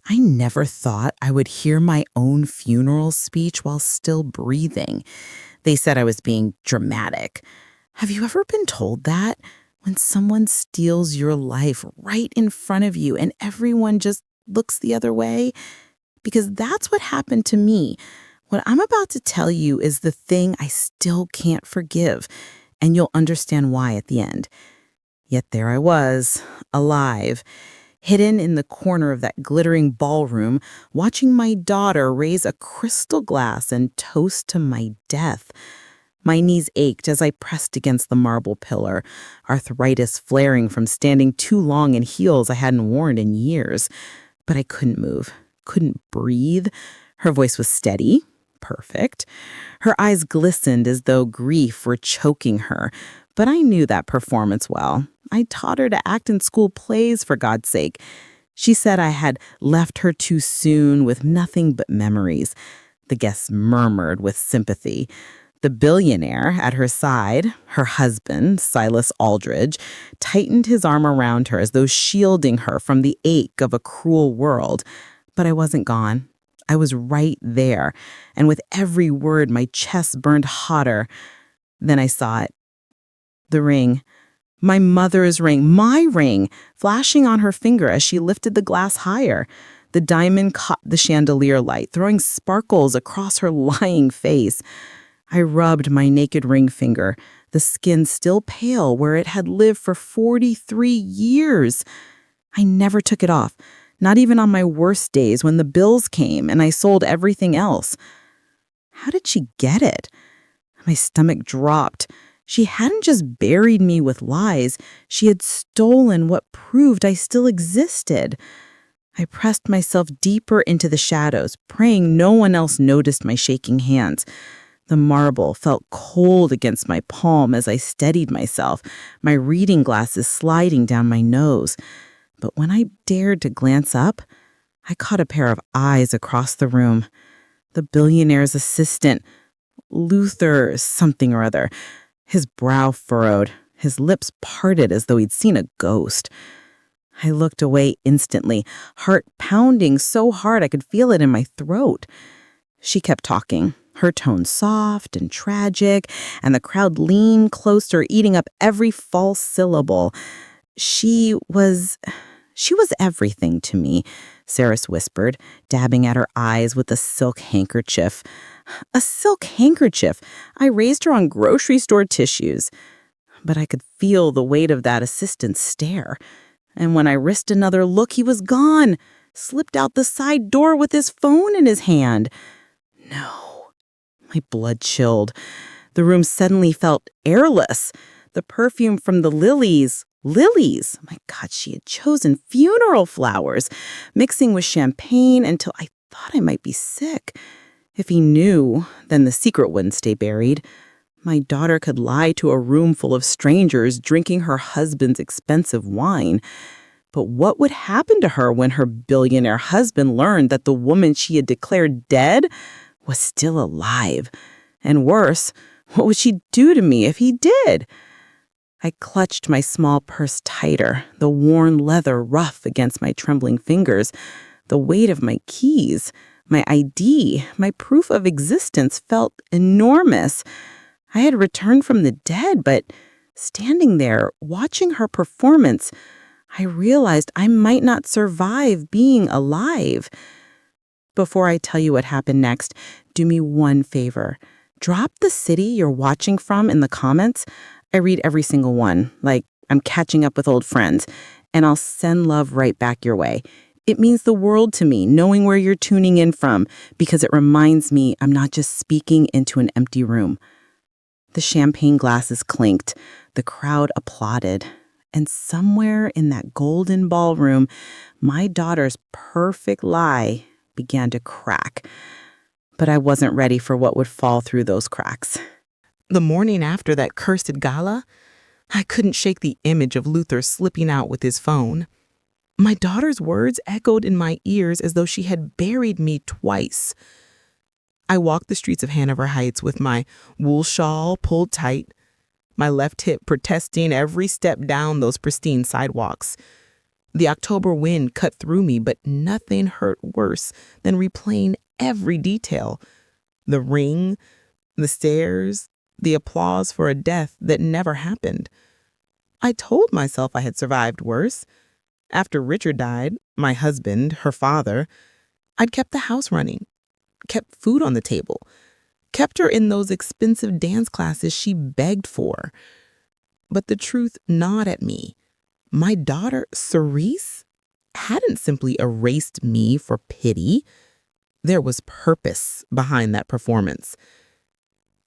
I never thought I would hear my own funeral speech while still breathing. They said I was being dramatic. Have you ever been told that? When someone steals your life right in front of you and everyone just looks the other way? Because that's what happened to me. What I'm about to tell you is the thing I still can't forgive, and you'll understand why at the end. Yet there I was, alive, hidden in the corner of that glittering ballroom, watching my daughter raise a crystal glass and toast to my death. My knees ached as I pressed against the marble pillar, arthritis flaring from standing too long in heels I hadn't worn in years. But I couldn't move, couldn't breathe. Her voice was steady, perfect. Her eyes glistened as though grief were choking her, but I knew that performance well. I taught her to act in school plays, for God's sake. She said I had left her too soon with nothing but memories. The guests murmured with sympathy. The billionaire at her side, her husband, Silas Aldridge, tightened his arm around her as though shielding her from the ache of a cruel world. But I wasn't gone. I was right there, and with every word my chest burned hotter. Then I saw it. The ring. My mother's ring, my ring, flashing on her finger as she lifted the glass higher. The diamond caught the chandelier light, throwing sparkles across her lying face. I rubbed my naked ring finger, the skin still pale where it had lived for 43 years. I never took it off, not even on my worst days when the bills came and I sold everything else. How did she get it? My stomach dropped. She hadn't just buried me with lies, she had stolen what proved I still existed. I pressed myself deeper into the shadows, praying no one else noticed my shaking hands. The marble felt cold against my palm as I steadied myself, my reading glasses sliding down my nose. But when I dared to glance up, I caught a pair of eyes across the room. The billionaire's assistant, Luther something or other. His brow furrowed, his lips parted as though he'd seen a ghost. I looked away instantly, heart pounding so hard I could feel it in my throat. She kept talking, her tone soft and tragic, and the crowd leaned closer, eating up every false syllable. She was everything to me, Saris whispered, dabbing at her eyes with a silk handkerchief. A silk handkerchief! I raised her on grocery store tissues. But I could feel the weight of that assistant's stare. And when I risked another look, he was gone, slipped out the side door with his phone in his hand. No. My blood chilled. The room suddenly felt airless. The perfume from the lilies. Lilies! My God, she had chosen funeral flowers, mixing with champagne until I thought I might be sick. If he knew, then the secret wouldn't stay buried. My daughter could lie to a room full of strangers drinking her husband's expensive wine. But what would happen to her when her billionaire husband learned that the woman she had declared dead was still alive? And worse, what would she do to me if he did? I clutched my small purse tighter, the worn leather rough against my trembling fingers. The weight of my keys, my ID, my proof of existence felt enormous. I had returned from the dead, but standing there, watching her performance, I realized I might not survive being alive. Before I tell you what happened next, do me one favor. Drop the city you're watching from in the comments. I read every single one, like I'm catching up with old friends, and I'll send love right back your way. It means the world to me, knowing where you're tuning in from, because it reminds me I'm not just speaking into an empty room. The champagne glasses clinked, the crowd applauded, and somewhere in that golden ballroom, my daughter's perfect lie began to crack. But I wasn't ready for what would fall through those cracks. The morning after that cursed gala, I couldn't shake the image of Luther slipping out with his phone. My daughter's words echoed in my ears as though she had buried me twice. I walked the streets of Hanover Heights with my wool shawl pulled tight, my left hip protesting every step down those pristine sidewalks. The October wind cut through me, but nothing hurt worse than replaying every detail. The ring, the stairs, the applause for a death that never happened. I told myself I had survived worse. After Richard died, my husband, her father, I'd kept the house running, kept food on the table, kept her in those expensive dance classes she begged for. But the truth gnawed at me. My daughter, Cerise, hadn't simply erased me for pity. There was purpose behind that performance.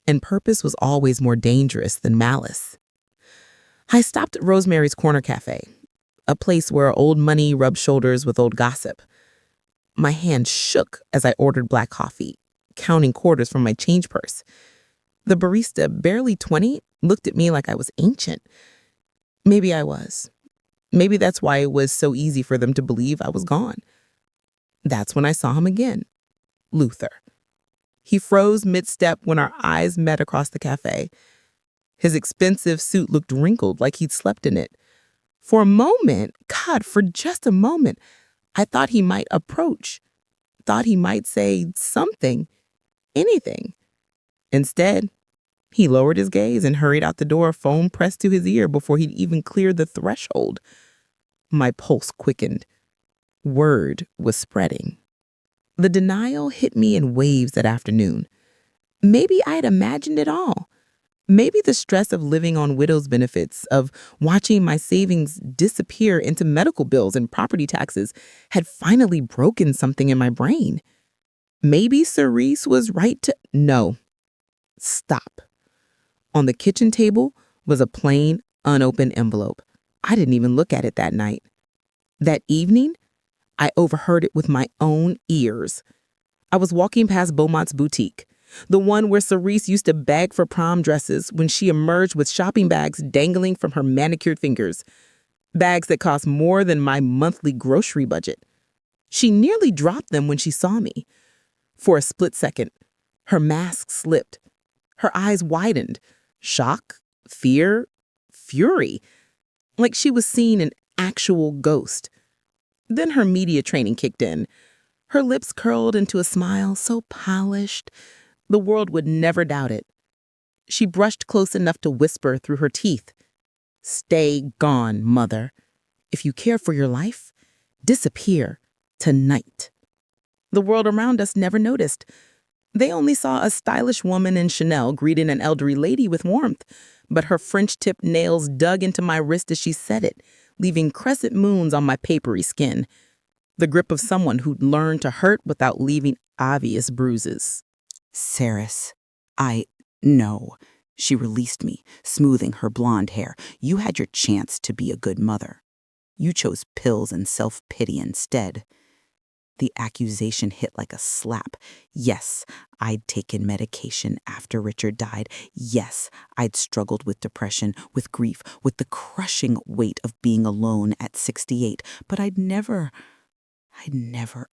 And purpose was always more dangerous than malice. I stopped at Rosemary's Corner Cafe, a place where old money rubbed shoulders with old gossip. My hand shook as I ordered black coffee, counting quarters from my change purse. The barista, barely 20, looked at me like I was ancient. Maybe I was. Maybe that's why it was so easy for them to believe I was gone. That's when I saw him again. Luther. He froze mid-step when our eyes met across the cafe. His expensive suit looked wrinkled like he'd slept in it. For a moment, God, for just a moment, I thought he might approach, thought he might say something, anything. Instead, he lowered his gaze and hurried out the door, phone pressed to his ear before he'd even cleared the threshold. My pulse quickened. Word was spreading. The denial hit me in waves that afternoon. Maybe I'd imagined it all. Maybe the stress of living on widow's benefits, of watching my savings disappear into medical bills and property taxes, had finally broken something in my brain. Maybe Cerise was right to— No. Stop. On the kitchen table was a plain, unopened envelope. I didn't even look at it that night. That evening, I overheard it with my own ears. I was walking past Beaumont's boutique, the one where Cerise used to beg for prom dresses when she emerged with shopping bags dangling from her manicured fingers, bags that cost more than my monthly grocery budget. She nearly dropped them when she saw me. For a split second, her mask slipped. Her eyes widened. Shock, fear, fury, like she was seeing an actual ghost. Then her media training kicked in. Her lips curled into a smile so polished, the world would never doubt it. She brushed close enough to whisper through her teeth, "Stay gone, mother. If you care for your life, disappear tonight." The world around us never noticed. They only saw a stylish woman in Chanel greeting an elderly lady with warmth, but her French-tipped nails dug into my wrist as she said it, leaving crescent moons on my papery skin. The grip of someone who'd learned to hurt without leaving obvious bruises. "Saris, no." She released me, smoothing her blonde hair. "You had your chance to be a good mother. You chose pills and self-pity instead." The accusation hit like a slap. Yes, I'd taken medication after Richard died. Yes, I'd struggled with depression, with grief, with the crushing weight of being alone at 68. But I'd never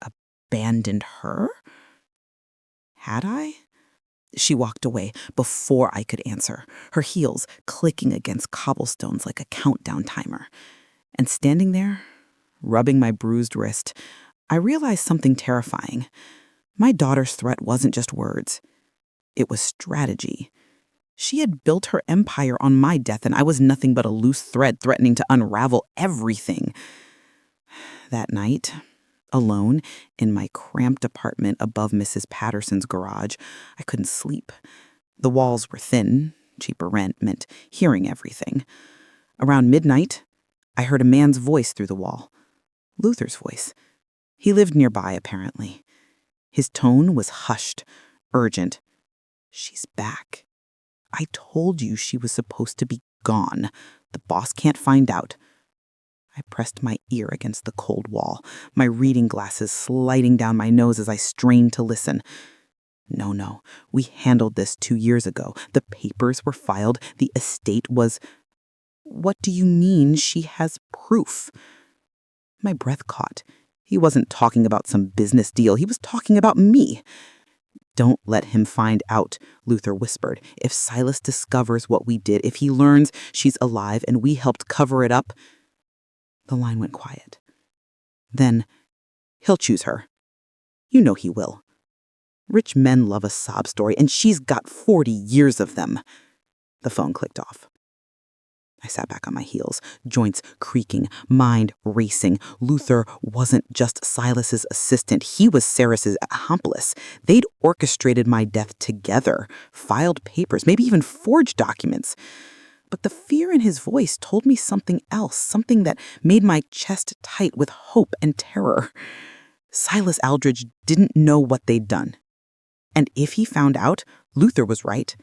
abandoned her. Had I? She walked away before I could answer, her heels clicking against cobblestones like a countdown timer. And standing there, rubbing my bruised wrist, I realized something terrifying. My daughter's threat wasn't just words. It was strategy. She had built her empire on my death, and I was nothing but a loose thread threatening to unravel everything. That night, alone, in my cramped apartment above Mrs. Patterson's garage, I couldn't sleep. The walls were thin. Cheaper rent meant hearing everything. Around midnight, I heard a man's voice through the wall. Luther's voice. He lived nearby, apparently. His tone was hushed, urgent. "She's back. I told you she was supposed to be gone. The boss can't find out." I pressed my ear against the cold wall, my reading glasses sliding down my nose as I strained to listen. No, we handled this 2 years ago. The papers were filed. The estate was— "What do you mean she has proof?" My breath caught. He wasn't talking about some business deal. He was talking about me. "Don't let him find out," Luther whispered. "If Silas discovers what we did, if he learns she's alive and we helped cover it up—" The line went quiet. Then, he'll choose her. You know he will. Rich men love a sob story, and she's got 40 years of them. The phone clicked off. I sat back on my heels, joints creaking, mind racing. Luther wasn't just Silas's assistant. He was Saris's accomplice. They'd orchestrated my death together, filed papers, maybe even forged documents. But the fear in his voice told me something else, something that made my chest tight with hope and terror. Silas Aldridge didn't know what they'd done. And if he found out, Luther was right.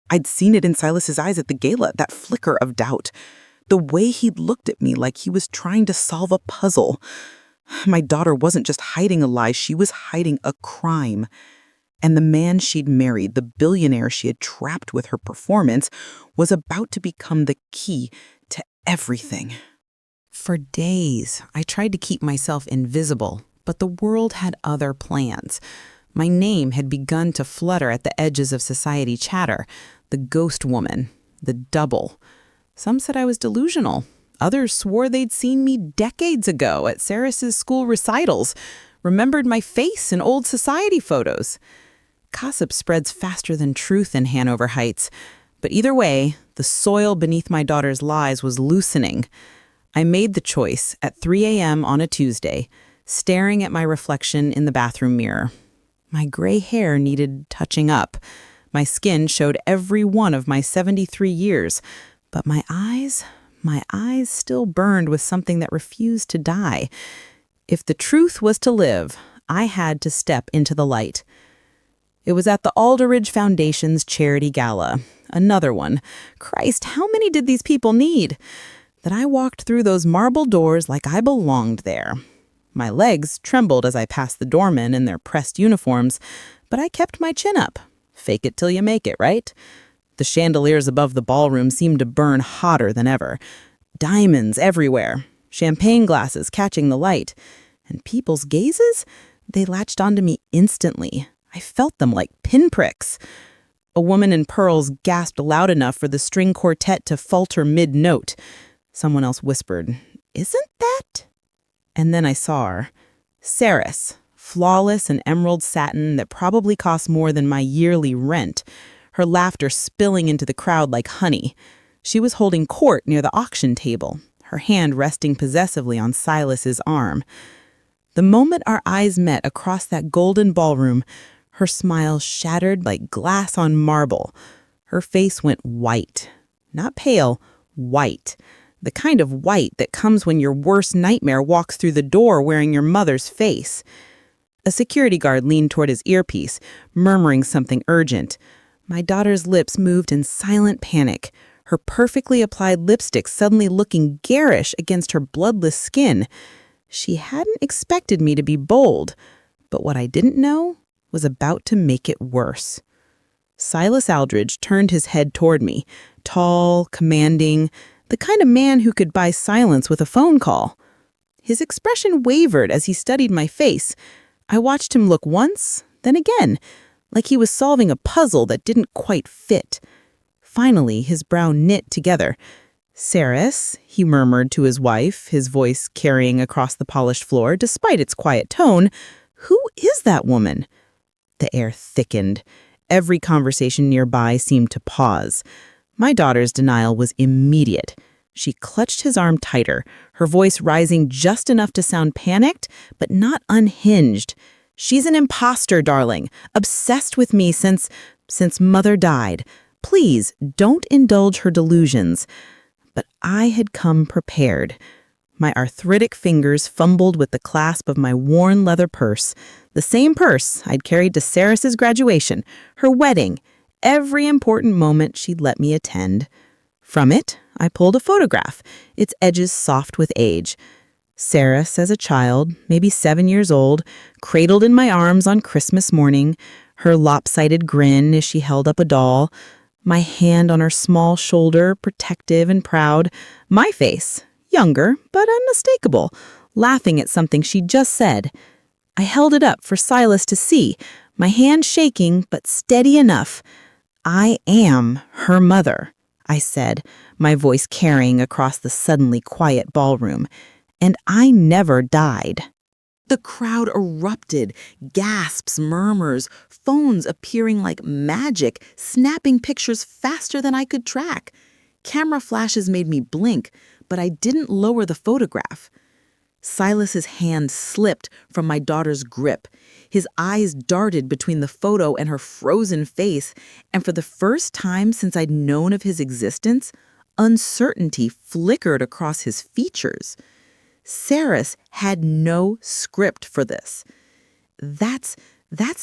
I'd seen it in Silas's eyes at the gala, that flicker of doubt. The way he'd looked at me like he was trying to solve a puzzle. My daughter wasn't just hiding a lie, she was hiding a crime. And the man she'd married, the billionaire she had trapped with her performance, was about to become the key to everything. For days, I tried to keep myself invisible, but the world had other plans. My name had begun to flutter at the edges of society chatter. The ghost woman, the double. Some said I was delusional. Others swore they'd seen me decades ago at Saris's school recitals, remembered my face in old society photos. Gossip spreads faster than truth in Hanover Heights. But either way, the soil beneath my daughter's lies was loosening. I made the choice at 3 a.m. on a Tuesday, staring at my reflection in the bathroom mirror. My gray hair needed touching up. My skin showed every one of my 73 years. But my eyes still burned with something that refused to die. If the truth was to live, I had to step into the light. It was at the Alderidge Foundation's charity gala. Another one. Christ, how many did these people need? That I walked through those marble doors like I belonged there. My legs trembled as I passed the doormen in their pressed uniforms, but I kept my chin up. Fake it till you make it, right? The chandeliers above the ballroom seemed to burn hotter than ever. Diamonds everywhere, champagne glasses catching the light. And people's gazes? They latched onto me instantly. I felt them like pinpricks. A woman in pearls gasped loud enough for the string quartet to falter mid-note. Someone else whispered, "Isn't that?" And then I saw her. Saris, flawless in emerald satin that probably cost more than my yearly rent, her laughter spilling into the crowd like honey. She was holding court near the auction table, her hand resting possessively on Silas's arm. The moment our eyes met across that golden ballroom, her smile shattered like glass on marble. Her face went white. Not pale, white. The kind of white that comes when your worst nightmare walks through the door wearing your mother's face. A security guard leaned toward his earpiece, murmuring something urgent. My daughter's lips moved in silent panic, her perfectly applied lipstick suddenly looking garish against her bloodless skin. She hadn't expected me to be bold, but what I didn't know was about to make it worse. Silas Aldridge turned his head toward me, tall, commanding, the kind of man who could buy silence with a phone call. His expression wavered as he studied my face. I watched him look once, then again, like he was solving a puzzle that didn't quite fit. Finally, his brow knit together. "Saris," he murmured to his wife, his voice carrying across the polished floor despite its quiet tone, "who is that woman?" The air thickened. Every conversation nearby seemed to pause. My daughter's denial was immediate. She clutched his arm tighter, her voice rising just enough to sound panicked, but not unhinged. "She's an imposter, darling, obsessed with me since Mother died. Please, don't indulge her delusions." But I had come prepared. My arthritic fingers fumbled with the clasp of my worn leather purse, the same purse I'd carried to Saris's graduation, her wedding, every important moment she'd let me attend. From it, I pulled a photograph, its edges soft with age. Saris as a child, maybe 7 years old, cradled in my arms on Christmas morning, her lopsided grin as she held up a doll, my hand on her small shoulder, protective and proud, my face, younger but unmistakable, laughing at something she'd just said. I held it up for Silas to see, my hand shaking but steady enough. "I am her mother," I said, my voice carrying across the suddenly quiet ballroom. And I never died. The crowd erupted, gasps, murmurs, phones appearing like magic, snapping pictures faster than I could track. Camera flashes made me blink, but I didn't lower the photograph. Silas's hand slipped from my daughter's grip. His eyes darted between the photo and her frozen face, and for the first time since I'd known of his existence, uncertainty flickered across his features. Saris had no script for this. That's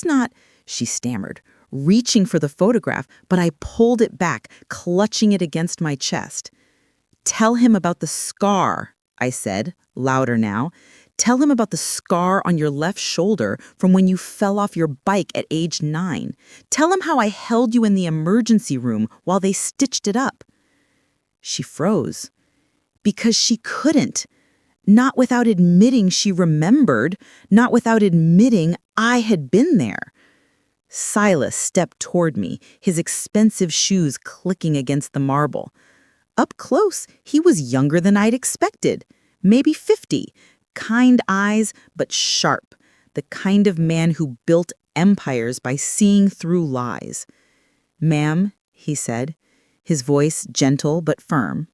not, she stammered, reaching for the photograph, but I pulled it back, clutching it against my chest. Tell him about the scar, I said, louder now. Tell him about the scar on your left shoulder from when you fell off your bike at age 9. Tell him how I held you in the emergency room while they stitched it up. She froze because she couldn't. Not without admitting she remembered, not without admitting I had been there. Silas stepped toward me, his expensive shoes clicking against the marble. Up close, he was younger than I'd expected, maybe 50, kind eyes but sharp, the kind of man who built empires by seeing through lies. "Ma'am," he said, his voice gentle but firm,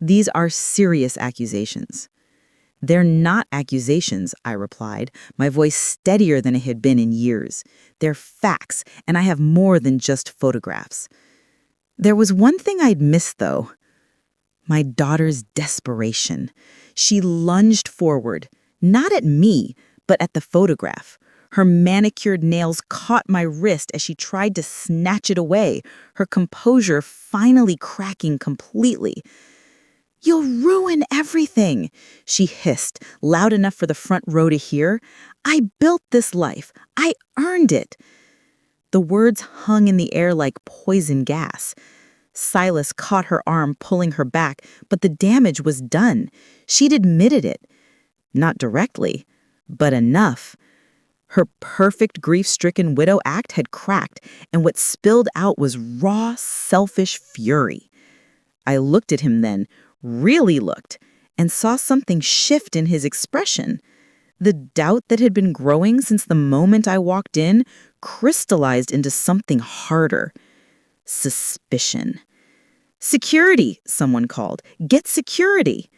"these are serious accusations." "They're not accusations," I replied, my voice steadier than it had been in years. "They're facts, and I have more than just photographs." There was one thing I'd missed, though. My daughter's desperation. She lunged forward, not at me, but at the photograph. Her manicured nails caught my wrist as she tried to snatch it away, her composure finally cracking completely. "You'll ruin everything," she hissed, loud enough for the front row to hear. "I built this life. I earned it." The words hung in the air like poison gas. Silas caught her arm, pulling her back, but the damage was done. She'd admitted it. Not directly, but enough. Her perfect grief-stricken widow act had cracked, and what spilled out was raw, selfish fury. I looked at him then, really looked, and saw something shift in his expression. The doubt that had been growing since the moment I walked in crystallized into something harder. Suspicion. "Security," someone called. "Get security."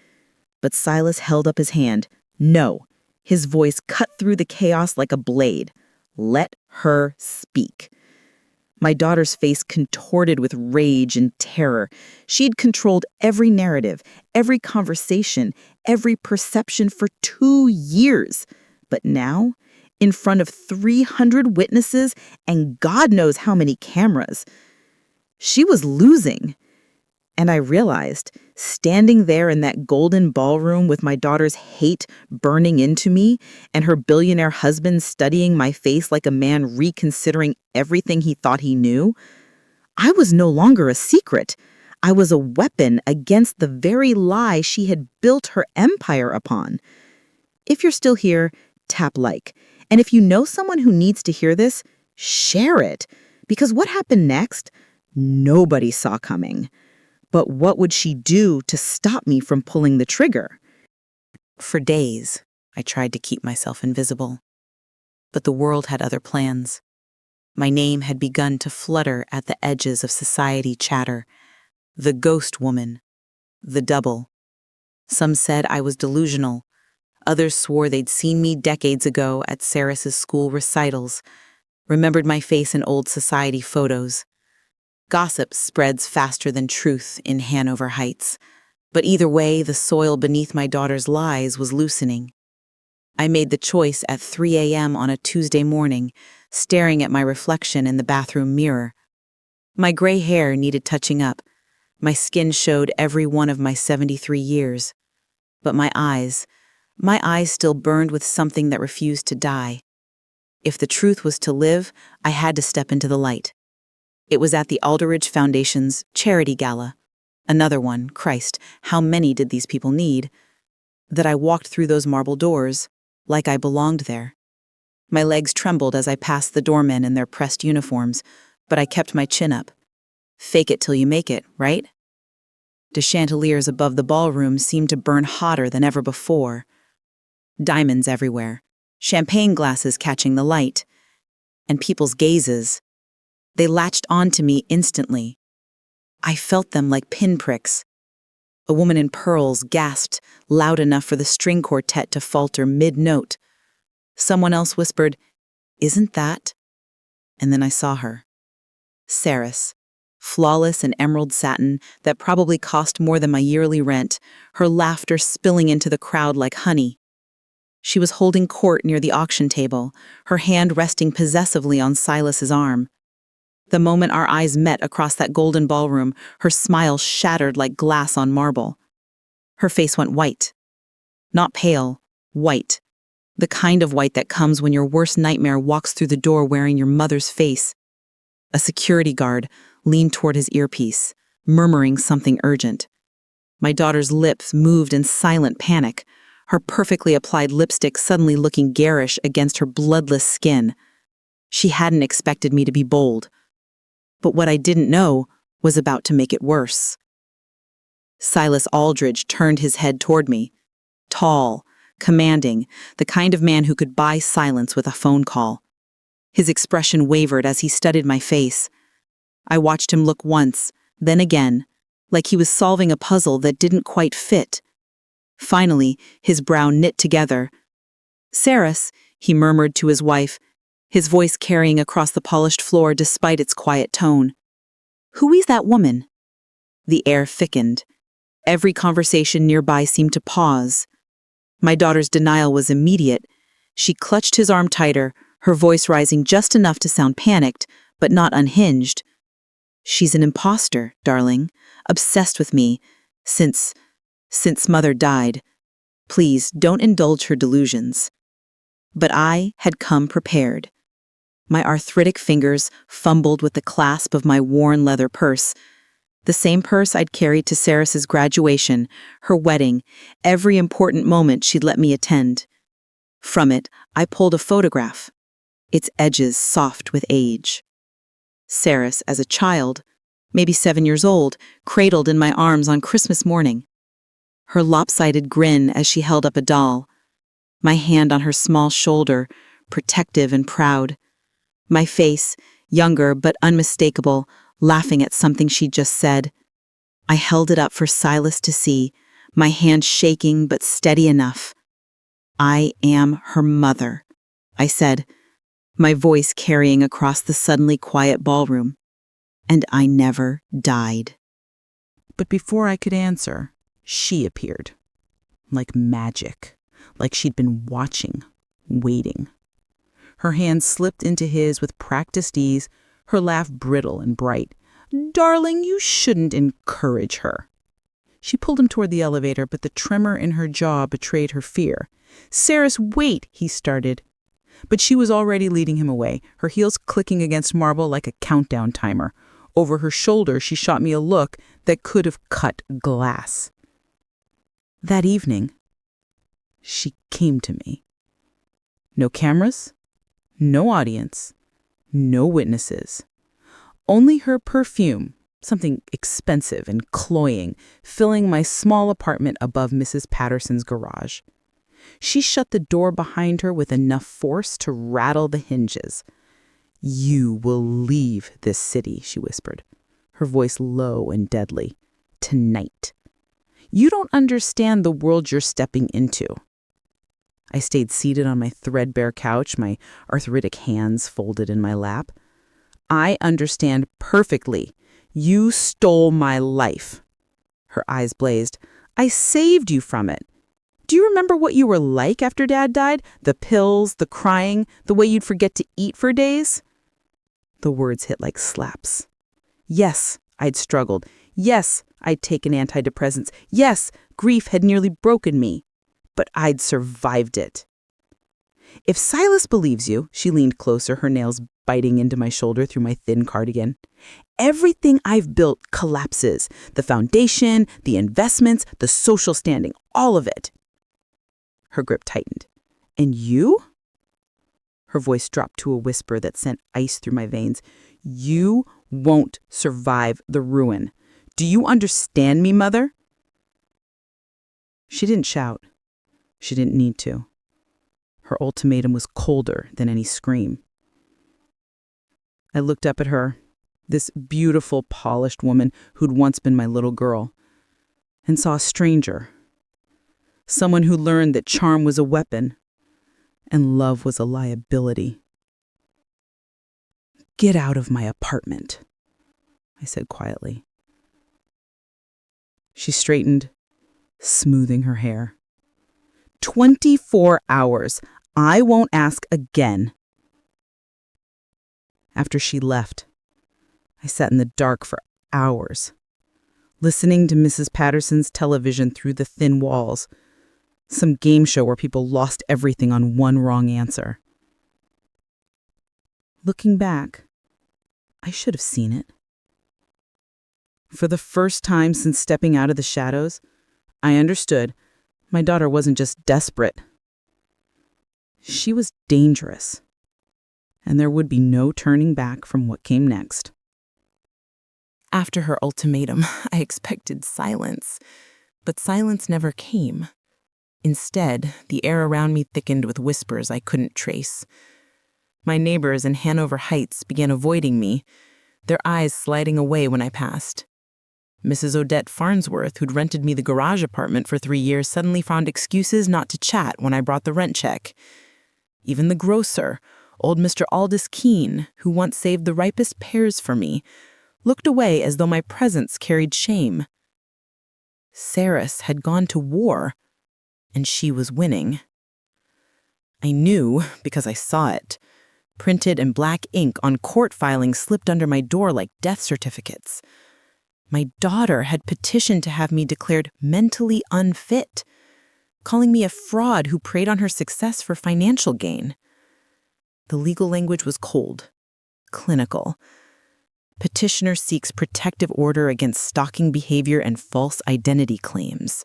But Silas held up his hand. "No." His voice cut through the chaos like a blade. "Let her speak." My daughter's face contorted with rage and terror. She'd controlled every narrative, every conversation, every perception for 2 years. But now, in front of 300 witnesses and God knows how many cameras, she was losing. And I realized, standing there in that golden ballroom with my daughter's hate burning into me and her billionaire husband studying my face like a man reconsidering everything he thought he knew, I was no longer a secret. I was a weapon against the very lie she had built her empire upon. If you're still here, tap like. And if you know someone who needs to hear this, share it. Because what happened next, nobody saw coming. But what would she do to stop me from pulling the trigger? For days, I tried to keep myself invisible. But the world had other plans. My name had begun to flutter at the edges of society chatter. The ghost woman. The double. Some said I was delusional. Others swore they'd seen me decades ago at Saris's school recitals, remembered my face in old society photos. Gossip spreads faster than truth in Hanover Heights, but either way, the soil beneath my daughter's lies was loosening. I made the choice at 3 a.m. on a Tuesday morning, staring at my reflection in the bathroom mirror. My gray hair needed touching up. My skin showed every one of my 73 years. But my eyes still burned with something that refused to die. If the truth was to live, I had to step into the light. It was at the Alderidge Foundation's charity gala. Another one, Christ, how many did these people need? That I walked through those marble doors, like I belonged there. My legs trembled as I passed the doormen in their pressed uniforms, but I kept my chin up. Fake it till you make it, right? The chandeliers above the ballroom seemed to burn hotter than ever before. Diamonds everywhere, champagne glasses catching the light, and people's gazes. They latched onto me instantly. I felt them like pinpricks. A woman in pearls gasped loud enough for the string quartet to falter mid-note. Someone else whispered, "Isn't that?" And then I saw her. Saris, flawless in emerald satin that probably cost more than my yearly rent, her laughter spilling into the crowd like honey. She was holding court near the auction table, her hand resting possessively on Silas's arm. The moment our eyes met across that golden ballroom, her smile shattered like glass on marble. Her face went white. Not pale, white. The kind of white that comes when your worst nightmare walks through the door wearing your mother's face. A security guard leaned toward his earpiece, murmuring something urgent. My daughter's lips moved in silent panic, her perfectly applied lipstick suddenly looking garish against her bloodless skin. She hadn't expected me to be bold. But what I didn't know was about to make it worse. Silas Aldridge turned his head toward me. Tall, commanding, the kind of man who could buy silence with a phone call. His expression wavered as he studied my face. I watched him look once, then again, like he was solving a puzzle that didn't quite fit. Finally, his brow knit together. "Saris," he murmured to his wife, his voice carrying across the polished floor despite its quiet tone. "Who is that woman?" The air thickened. Every conversation nearby seemed to pause. My daughter's denial was immediate. She clutched his arm tighter, her voice rising just enough to sound panicked, but not unhinged. "She's an imposter, darling, obsessed with me, since Mother died. Please, don't indulge her delusions." But I had come prepared. My arthritic fingers fumbled with the clasp of my worn leather purse, the same purse I'd carried to Saris's graduation, her wedding, every important moment she'd let me attend. From it, I pulled a photograph, its edges soft with age. Saris, as a child, maybe 7 years old, cradled in my arms on Christmas morning. Her lopsided grin as she held up a doll. My hand on her small shoulder, protective and proud. My face, younger but unmistakable, laughing at something she'd just said. I held it up for Silas to see, my hand shaking but steady enough. "I am her mother," I said, my voice carrying across the suddenly quiet ballroom. "And I never died." But before I could answer, she appeared. Like magic, like she'd been watching, waiting. Her hand slipped into his with practiced ease, her laugh brittle and bright. "Darling, you shouldn't encourage her." She pulled him toward the elevator, but the tremor in her jaw betrayed her fear. "Saris, wait," he started. But she was already leading him away, her heels clicking against marble like a countdown timer. Over her shoulder, she shot me a look that could have cut glass. That evening, she came to me. No cameras, no audience, no witnesses. Only her perfume, something expensive and cloying, filling my small apartment above Mrs. Patterson's garage. She shut the door behind her with enough force to rattle the hinges. "You will leave this city," she whispered, her voice low and deadly. "Tonight. You don't understand the world you're stepping into." I stayed seated on my threadbare couch, my arthritic hands folded in my lap. "I understand perfectly. You stole my life." Her eyes blazed. "I saved you from it. Do you remember what you were like after Dad died? The pills, the crying, the way you'd forget to eat for days?" The words hit like slaps. Yes, I'd struggled. Yes, I'd taken antidepressants. Yes, grief had nearly broken me. But I'd survived it. "If Silas believes you," she leaned closer, her nails biting into my shoulder through my thin cardigan, "everything I've built collapses. The foundation, the investments, the social standing, all of it." Her grip tightened. "And you?" Her voice dropped to a whisper that sent ice through my veins. "You won't survive the ruin. Do you understand me, Mother?" She didn't shout. She didn't need to. Her ultimatum was colder than any scream. I looked up at her, this beautiful, polished woman who'd once been my little girl, and saw a stranger. Someone who learned that charm was a weapon and love was a liability. "Get out of my apartment," I said quietly. She straightened, smoothing her hair. 24 hours. I won't ask again." After she left, I sat in the dark for hours, listening to Mrs. Patterson's television through the thin walls, some game show where people lost everything on one wrong answer. Looking back, I should have seen it. For the first time since stepping out of the shadows, I understood my daughter wasn't just desperate. She was dangerous, and there would be no turning back from what came next. After her ultimatum, I expected silence, but silence never came. Instead, the air around me thickened with whispers I couldn't trace. My neighbors in Hanover Heights began avoiding me, their eyes sliding away when I passed. Mrs. Odette Farnsworth, who'd rented me the garage apartment for 3 years, suddenly found excuses not to chat when I brought the rent check. Even the grocer, old Mr. Aldous Keene, who once saved the ripest pears for me, looked away as though my presence carried shame. Saris had gone to war, and she was winning. I knew because I saw it. Printed in black ink on court filings slipped under my door like death certificates. My daughter had petitioned to have me declared mentally unfit, calling me a fraud who preyed on her success for financial gain. The legal language was cold, clinical. Petitioner seeks protective order against stalking behavior and false identity claims.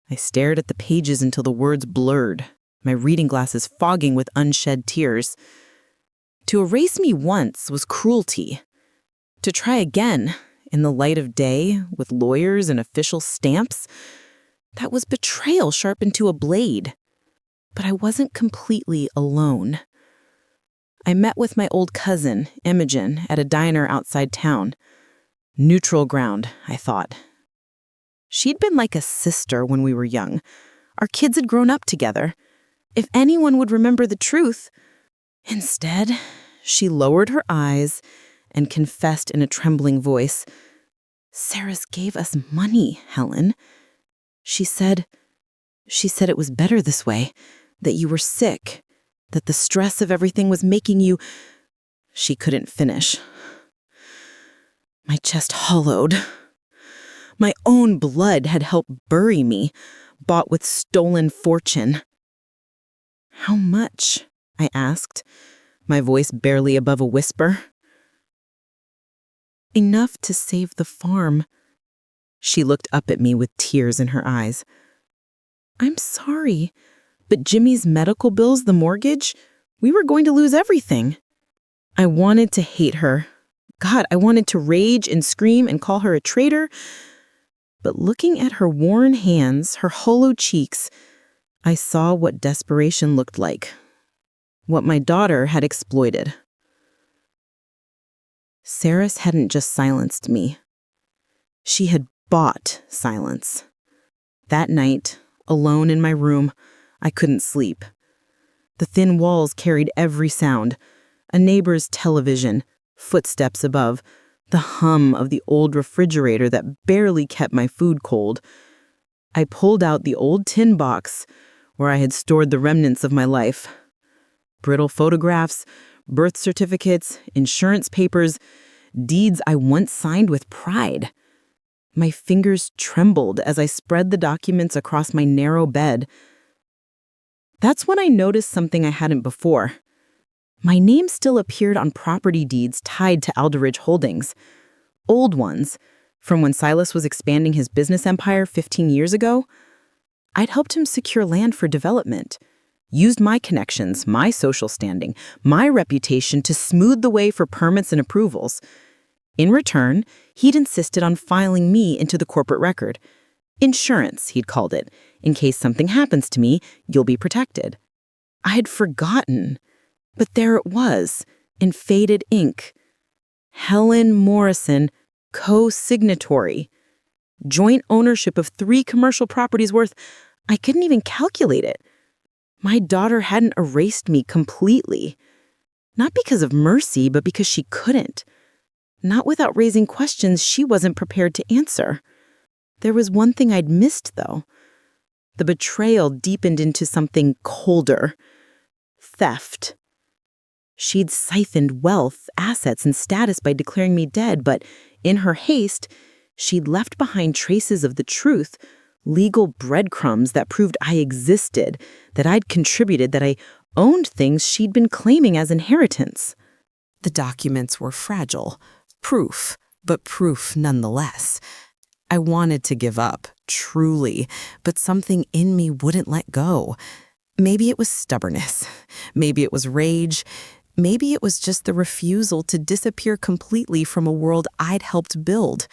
I stared at the pages until the words blurred, my reading glasses fogging with unshed tears. To erase me once was cruelty. To try again, in the light of day, with lawyers and official stamps, that was betrayal sharpened to a blade. But I wasn't completely alone. I met with my old cousin, Imogen, at a diner outside town. Neutral ground, I thought. She'd been like a sister when we were young. Our kids had grown up together. If anyone would remember the truth. Instead, she lowered her eyes and confessed in a trembling voice, "Saris gave us money, Helen. She said it was better this way, that you were sick, that the stress of everything was making you—" She couldn't finish. My chest hollowed. My own blood had helped bury me, bought with stolen fortune. "How much?" I asked, my voice barely above a whisper. "Enough to save the farm." She looked up at me with tears in her eyes. "I'm sorry, but Jimmy's medical bills, the mortgage, we were going to lose everything." I wanted to hate her. God, I wanted to rage and scream and call her a traitor. But looking at her worn hands, her hollow cheeks, I saw what desperation looked like. What my daughter had exploited. Saris hadn't just silenced me. She had bought silence. That night, alone in my room, I couldn't sleep. The thin walls carried every sound. A neighbor's television, footsteps above, the hum of the old refrigerator that barely kept my food cold. I pulled out the old tin box where I had stored the remnants of my life. Brittle photographs, birth certificates, insurance papers, deeds I once signed with pride. My fingers trembled as I spread the documents across my narrow bed. That's when I noticed something I hadn't before. My name still appeared on property deeds tied to Alderidge Holdings. Old ones, from when Silas was expanding his business empire 15 years ago. I'd helped him secure land for development, used my connections, my social standing, my reputation to smooth the way for permits and approvals. In return, he'd insisted on filing me into the corporate record. Insurance, he'd called it. In case something happens to me, you'll be protected. I had forgotten, but there it was, in faded ink. Helen Morrison, co-signatory. Joint ownership of 3 commercial properties worth, I couldn't even calculate it. My daughter hadn't erased me completely. Not because of mercy, but because she couldn't. Not without raising questions she wasn't prepared to answer. There was one thing I'd missed, though. The betrayal deepened into something colder. Theft. She'd siphoned wealth, assets, and status by declaring me dead, but in her haste, she'd left behind traces of the truth, legal breadcrumbs that proved I existed, that I'd contributed, that I owned things she'd been claiming as inheritance. The documents were fragile. Proof, but proof nonetheless. I wanted to give up, truly, but something in me wouldn't let go. Maybe it was stubbornness. Maybe it was rage. Maybe it was just the refusal to disappear completely from a world I'd helped build.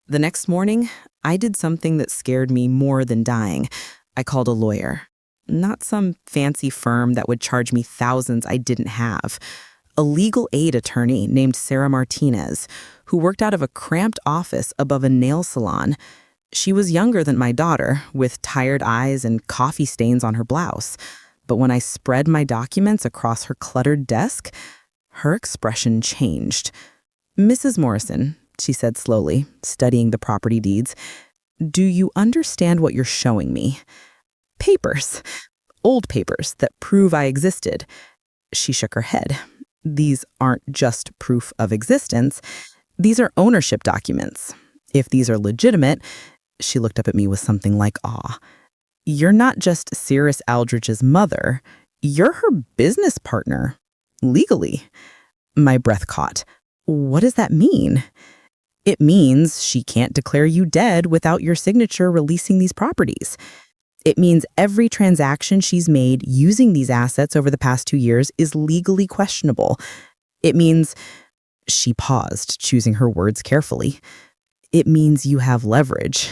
The next morning, I did something that scared me more than dying. I called a lawyer. Not some fancy firm that would charge me thousands I didn't have. A legal aid attorney named Sarah Martinez, who worked out of a cramped office above a nail salon. She was younger than my daughter, with tired eyes and coffee stains on her blouse. But when I spread my documents across her cluttered desk, her expression changed. "Mrs. Morrison," she said slowly, studying the property deeds, "do you understand what you're showing me? Papers. Old papers that prove I existed." She shook her head. "These aren't just proof of existence. These are ownership documents. If these are legitimate," she looked up at me with something like awe, "you're not just Cirrus Aldrich's mother. You're her business partner. Legally." My breath caught. What does that mean? It means she can't declare you dead without your signature releasing these properties. It means every transaction she's made using these assets over the past 2 years is legally questionable. It means, she paused, choosing her words carefully. It means you have leverage.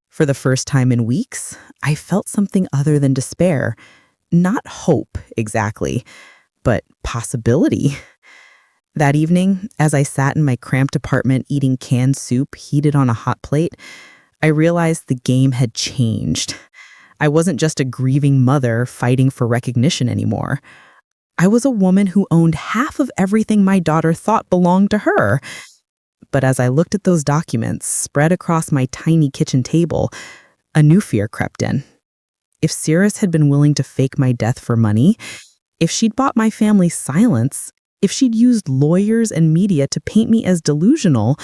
For the first time in weeks, I felt something other than despair. Not hope, exactly, but possibility. That evening, as I sat in my cramped apartment eating canned soup heated on a hot plate, I realized the game had changed. I wasn't just a grieving mother fighting for recognition anymore. I was a woman who owned half of everything my daughter thought belonged to her. But as I looked at those documents spread across my tiny kitchen table, a new fear crept in. If Cirrus had been willing to fake my death for money, if she'd bought my family's silence, if she'd used lawyers and media to paint me as delusional,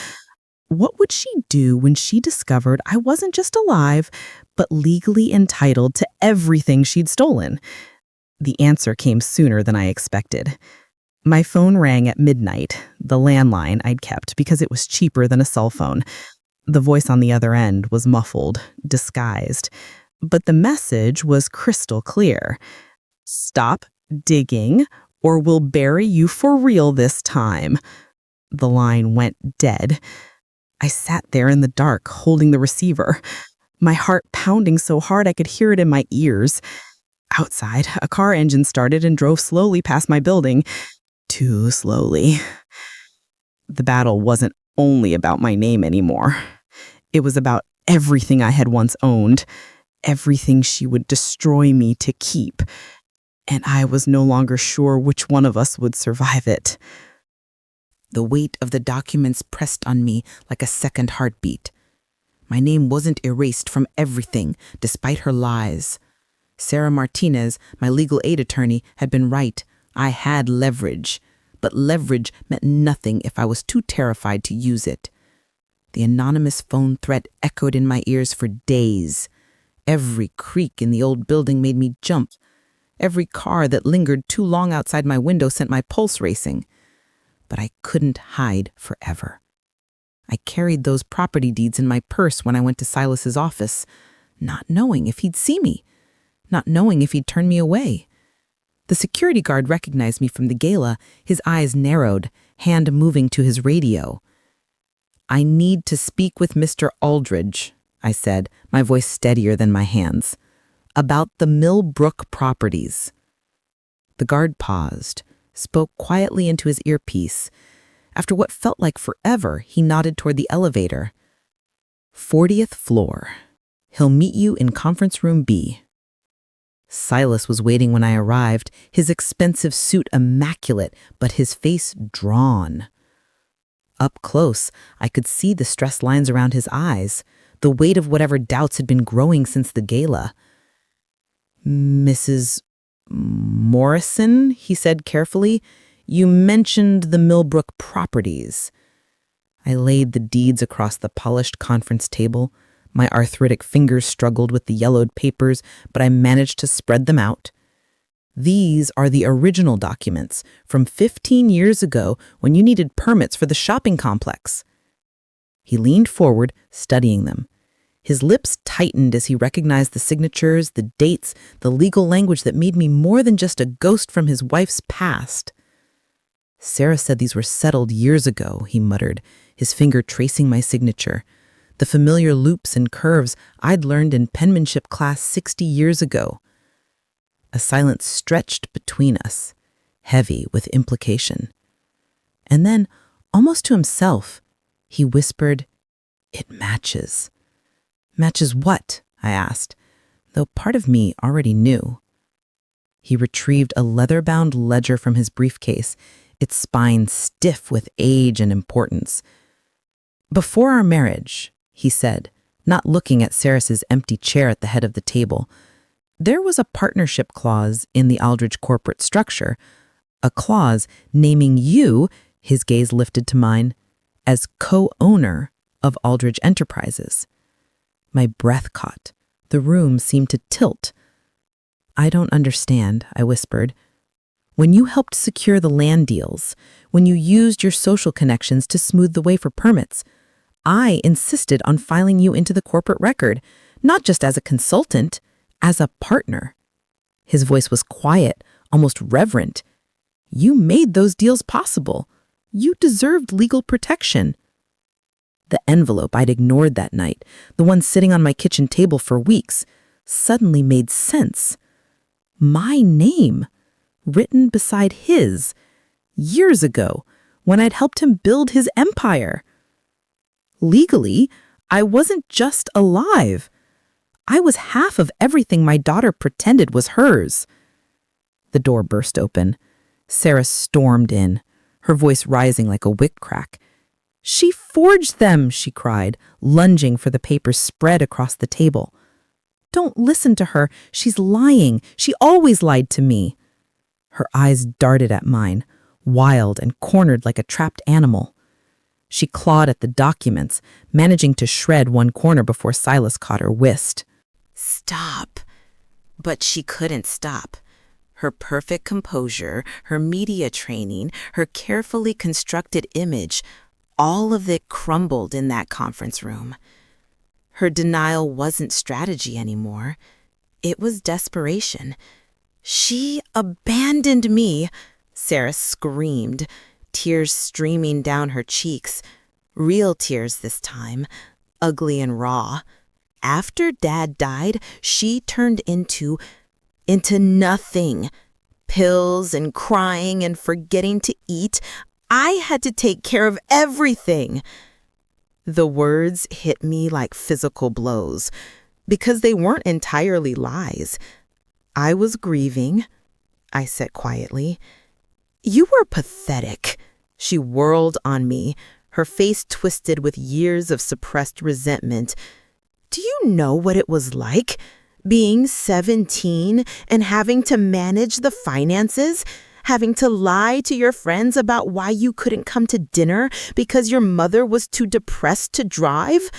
what would she do when she discovered I wasn't just alive, but legally entitled to everything she'd stolen? The answer came sooner than I expected. My phone rang at midnight, the landline I'd kept because it was cheaper than a cell phone. The voice on the other end was muffled, disguised, but the message was crystal clear. "Stop digging, or we'll bury you for real this time." The line went dead. I sat there in the dark, holding the receiver, my heart pounding so hard I could hear it in my ears. Outside, a car engine started and drove slowly past my building. Too slowly. The battle wasn't only about my name anymore. It was about everything I had once owned, everything she would destroy me to keep. And I was no longer sure which one of us would survive it. The weight of the documents pressed on me like a second heartbeat. My name wasn't erased from everything, despite her lies. Sarah Martinez, my legal aid attorney, had been right. I had leverage, but leverage meant nothing if I was too terrified to use it. The anonymous phone threat echoed in my ears for days. Every creak in the old building made me jump. Every car that lingered too long outside my window sent my pulse racing. But I couldn't hide forever. I carried those property deeds in my purse when I went to Silas's office, not knowing if he'd see me, not knowing if he'd turn me away. The security guard recognized me from the gala, his eyes narrowed, hand moving to his radio. I need to speak with Mr. Aldridge, I said, my voice steadier than my hands, about the Millbrook properties. The guard paused, spoke quietly into his earpiece. After what felt like forever, he nodded toward the elevator. 40th floor. He'll meet you in conference room B. Silas was waiting when I arrived, his expensive suit immaculate, but his face drawn. Up close, I could see the stress lines around his eyes, the weight of whatever doubts had been growing since the gala. Mrs. Morrison, he said carefully, you mentioned the Millbrook properties. I laid the deeds across the polished conference table. My arthritic fingers struggled with the yellowed papers, but I managed to spread them out. These are the original documents from 15 years ago when you needed permits for the shopping complex. He leaned forward, studying them. His lips tightened as he recognized the signatures, the dates, the legal language that made me more than just a ghost from his wife's past. Sarah said these were settled years ago, he muttered, his finger tracing my signature. The familiar loops and curves I'd learned in penmanship class 60 years ago. A silence stretched between us, heavy with implication. And then, almost to himself, he whispered, "It matches." "Matches what?" I asked, though part of me already knew. He retrieved a leather-bound ledger from his briefcase, its spine stiff with age and importance. "Before our marriage," he said, not looking at Saris's empty chair at the head of the table, "there was a partnership clause in the Aldridge corporate structure, a clause naming you," his gaze lifted to mine, "as co-owner of Aldridge Enterprises." My breath caught. The room seemed to tilt. "I don't understand," I whispered. "When you helped secure the land deals, when you used your social connections to smooth the way for permits, I insisted on filing you into the corporate record, not just as a consultant, as a partner." His voice was quiet, almost reverent. "You made those deals possible. You deserved legal protection." The envelope I'd ignored that night, the one sitting on my kitchen table for weeks, suddenly made sense. My name, written beside his, years ago, when I'd helped him build his empire. Legally, I wasn't just alive. I was half of everything my daughter pretended was hers. The door burst open. Sarah stormed in, her voice rising like a whip crack. "She forged them," she cried, lunging for the papers spread across the table. "Don't listen to her. She's lying. She always lied to me." Her eyes darted at mine, wild and cornered like a trapped animal. She clawed at the documents, managing to shred one corner before Silas caught her wrist. "Stop." But she couldn't stop. Her perfect composure, her media training, her carefully constructed image, all of it crumbled in that conference room. Her denial wasn't strategy anymore. It was desperation. "She abandoned me," Sarah screamed, tears streaming down her cheeks. Real tears this time, ugly and raw. After Dad died, she turned into nothing. Pills and crying and forgetting to eat. I had to take care of everything. The words hit me like physical blows, because they weren't entirely lies. "I was grieving," I said quietly. "You were pathetic." She whirled on me, her face twisted with years of suppressed resentment. "Do you know what it was like? Being 17 and having to manage the finances? Having to lie to your friends about why you couldn't come to dinner because your mother was too depressed to drive?"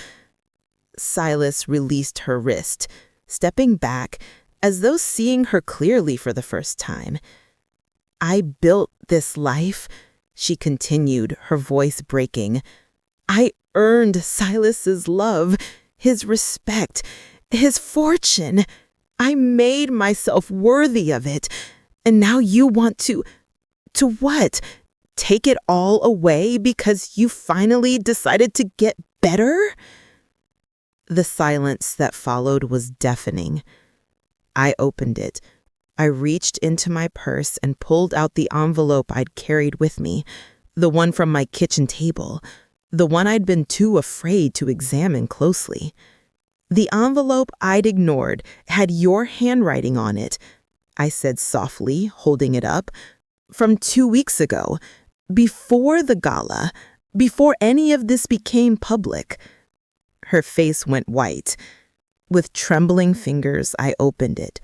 Silas released her wrist, stepping back as though seeing her clearly for the first time. "I built this life," she continued, her voice breaking. "I earned Silas's love, his respect, his fortune. I made myself worthy of it. And now you want to what? take it all away because you finally decided to get better? The silence that followed was deafening. I opened it. I reached into my purse and pulled out the envelope I'd carried with me, the one from my kitchen table, the one I'd been too afraid to examine closely. The envelope I'd ignored had your handwriting on it, I said softly, holding it up. From 2 weeks ago, before the gala, before any of this became public. Her face went white. With trembling fingers, I opened it.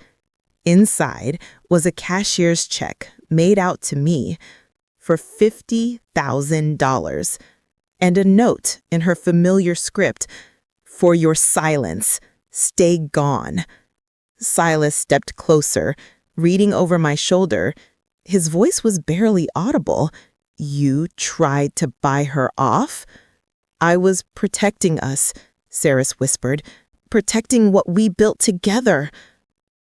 Inside was a cashier's check made out to me for $50,000 and a note in her familiar script, "For your silence, stay gone." Silas stepped closer, reading over my shoulder. His voice was barely audible. "You tried to buy her off?" "I was protecting us," Saris whispered, "protecting what we built together."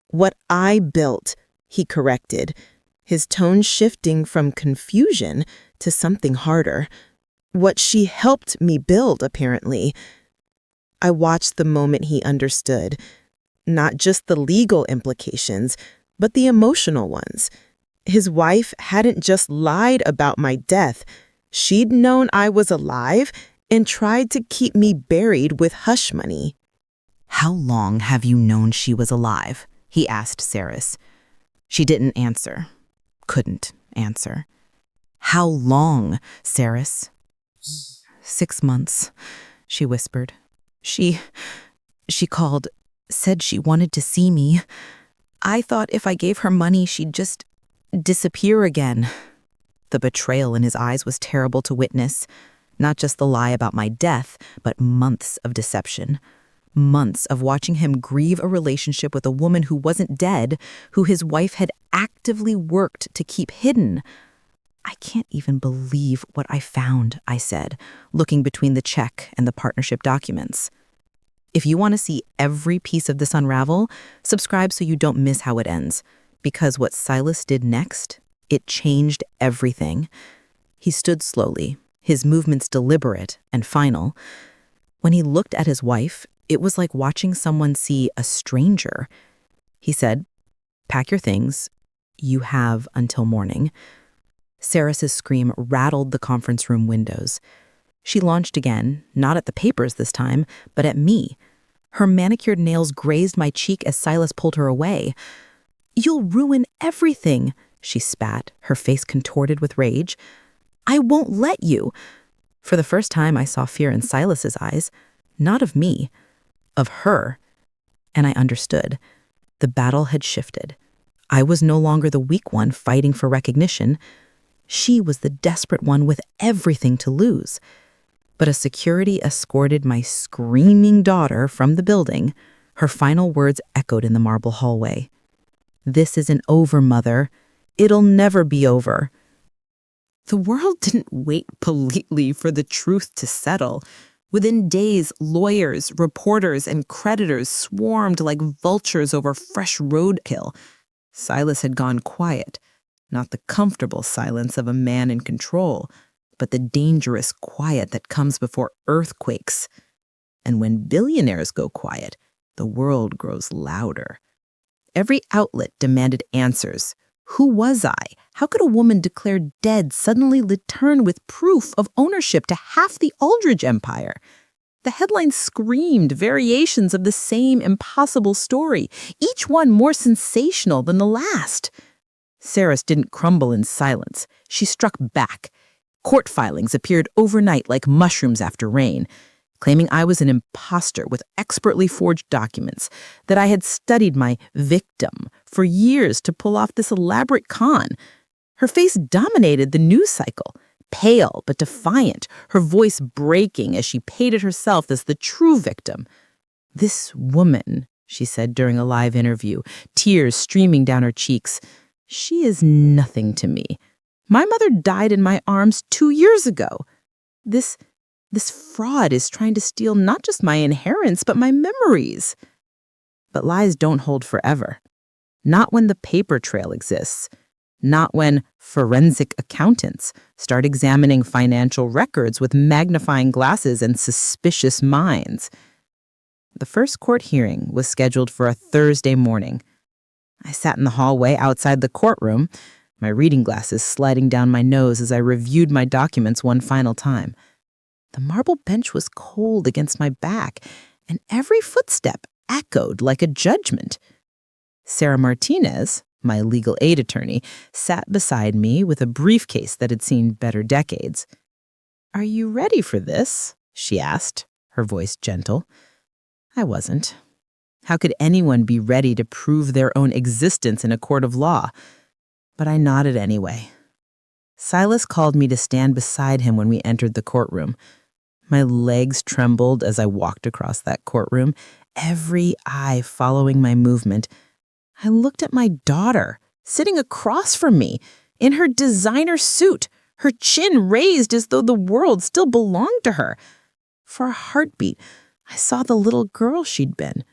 "What I built," he corrected, his tone shifting from confusion to something harder. "What she helped me build, apparently." I watched the moment he understood, not just the legal implications, but the emotional ones. His wife hadn't just lied about my death. She'd known I was alive and tried to keep me buried with hush money. "How long have you known she was alive?" he asked Saris. She didn't answer. Couldn't answer. "How long, Saris?" 6 months, she whispered. She called, said she wanted to see me. I thought if I gave her money, she'd just disappear again." The betrayal in his eyes was terrible to witness. Not just the lie about my death, but months of deception. Months of watching him grieve a relationship with a woman who wasn't dead, who his wife had actively worked to keep hidden. "I can't even believe what I found," I said, looking between the check and the partnership documents. If you want to see every piece of this unravel, subscribe so you don't miss how it ends. Because what Silas did next, it changed everything. He stood slowly, his movements deliberate and final. When he looked at his wife, it was like watching someone see a stranger. He said, "Pack your things. You have until morning." Saris's scream rattled the conference room windows. She launched again, not at the papers this time, but at me. Her manicured nails grazed my cheek as Silas pulled her away. "You'll ruin everything," she spat, her face contorted with rage. "I won't let you." For the first time, I saw fear in Silas's eyes, not of me, of her. And I understood. The battle had shifted. I was no longer the weak one fighting for recognition. She was the desperate one with everything to lose. But as security escorted my screaming daughter from the building, her final words echoed in the marble hallway. "This isn't over, Mother. It'll never be over." The world didn't wait politely for the truth to settle. Within days, lawyers, reporters, and creditors swarmed like vultures over fresh roadkill. Silas had gone quiet, not the comfortable silence of a man in control, but the dangerous quiet that comes before earthquakes. And when billionaires go quiet, the world grows louder. Every outlet demanded answers. Who was I? How could a woman declared dead suddenly return with proof of ownership to half the Aldrich empire? The headlines screamed variations of the same impossible story, each one more sensational than the last. Saris didn't crumble in silence. She struck back. Court filings appeared overnight like mushrooms after rain, claiming I was an imposter with expertly forged documents, that I had studied my victim for years to pull off this elaborate con. Her face dominated the news cycle, pale but defiant, her voice breaking as she painted herself as the true victim. "This woman," she said during a live interview, tears streaming down her cheeks, "she is nothing to me. My mother died in my arms 2 years ago. This fraud is trying to steal not just my inheritance, but my memories." But lies don't hold forever. Not when the paper trail exists. Not when forensic accountants start examining financial records with magnifying glasses and suspicious minds. The first court hearing was scheduled for a Thursday morning. I sat in the hallway outside the courtroom, my reading glasses sliding down my nose as I reviewed my documents one final time. The marble bench was cold against my back, and every footstep echoed like a judgment. Sarah Martinez, my legal aid attorney, sat beside me with a briefcase that had seen better decades. "Are you ready for this?" she asked, her voice gentle. I wasn't. How could anyone be ready to prove their own existence in a court of law? But I nodded anyway. Silas called me to stand beside him when we entered the courtroom. My legs trembled as I walked across that courtroom, every eye following my movement. I looked at my daughter, sitting across from me, in her designer suit, her chin raised as though the world still belonged to her. For a heartbeat, I saw the little girl she'd been,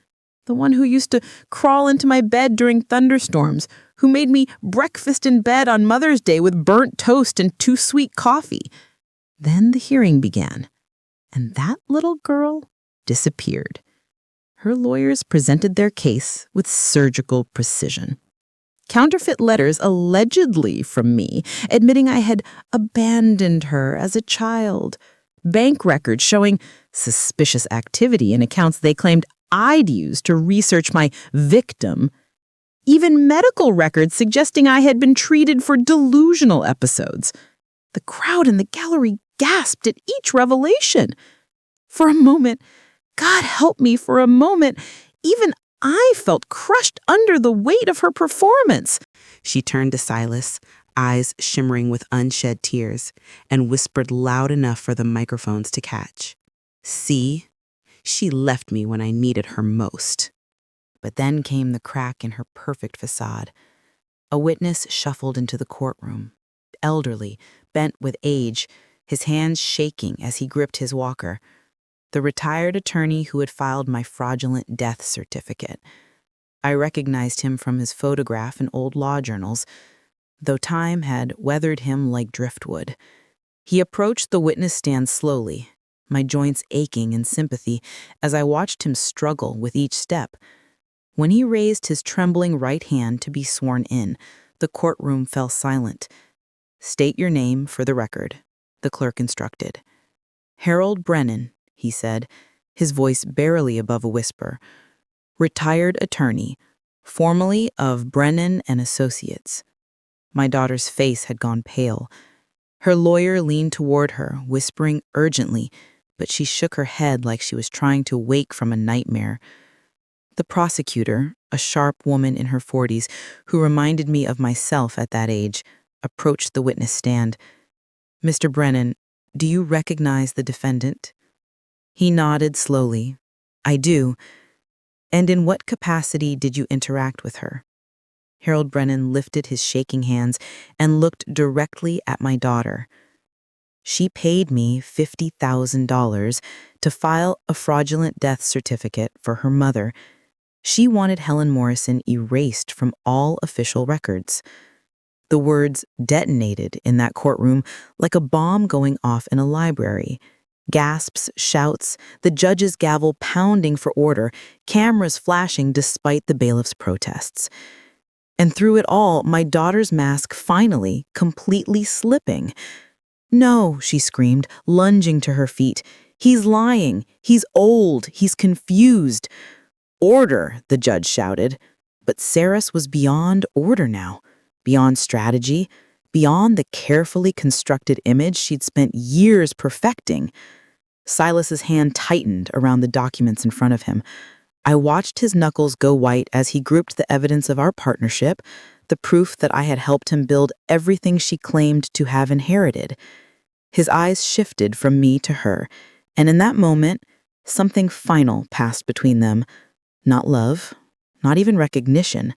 the one who used to crawl into my bed during thunderstorms, who made me breakfast in bed on Mother's Day with burnt toast and too sweet coffee. Then the hearing began, and that little girl disappeared. Her lawyers presented their case with surgical precision. Counterfeit letters allegedly from me, admitting I had abandoned her as a child. Bank records showing suspicious activity in accounts they claimed I'd used to research my victim. Even medical records suggesting I had been treated for delusional episodes. The crowd in the gallery gasped at each revelation. For a moment, God help me, for a moment, even I felt crushed under the weight of her performance. She turned to Silas, eyes shimmering with unshed tears, and whispered loud enough for the microphones to catch. "See, she left me when I needed her most." But then came the crack in her perfect facade. A witness shuffled into the courtroom, elderly, bent with age, his hands shaking as he gripped his walker. The retired attorney who had filed my fraudulent death certificate. I recognized him from his photograph in old law journals, though time had weathered him like driftwood. He approached the witness stand slowly, my joints aching in sympathy as I watched him struggle with each step. When he raised his trembling right hand to be sworn in, the courtroom fell silent. "State your name for the record," the clerk instructed. "Harold Brennan," he said, his voice barely above a whisper. "Retired attorney, formerly of Brennan and Associates." My daughter's face had gone pale. Her lawyer leaned toward her, whispering urgently, but she shook her head like she was trying to wake from a nightmare. The prosecutor, a sharp woman in her 40s, who reminded me of myself at that age, approached the witness stand. "Mr. Brennan, do you recognize the defendant?" He nodded slowly. "I do. And in what capacity did you interact with her?" Harold Brennan lifted his shaking hands and looked directly at my daughter. "She paid me $50,000 to file a fraudulent death certificate for her mother. She wanted Helen Morrison erased from all official records." The words detonated in that courtroom like a bomb going off in a library. Gasps, shouts, the judge's gavel pounding for order, cameras flashing despite the bailiff's protests. And through it all, my daughter's mask finally, completely slipping. "No," she screamed, lunging to her feet. "He's lying. He's old. He's confused." "Order," the judge shouted. But Saris was beyond order now, beyond strategy, beyond the carefully constructed image she'd spent years perfecting. Silas's hand tightened around the documents in front of him. I watched his knuckles go white as he grouped the evidence of our partnership, the proof that I had helped him build everything she claimed to have inherited. His eyes shifted from me to her, and in that moment, something final passed between them. Not love, not even recognition,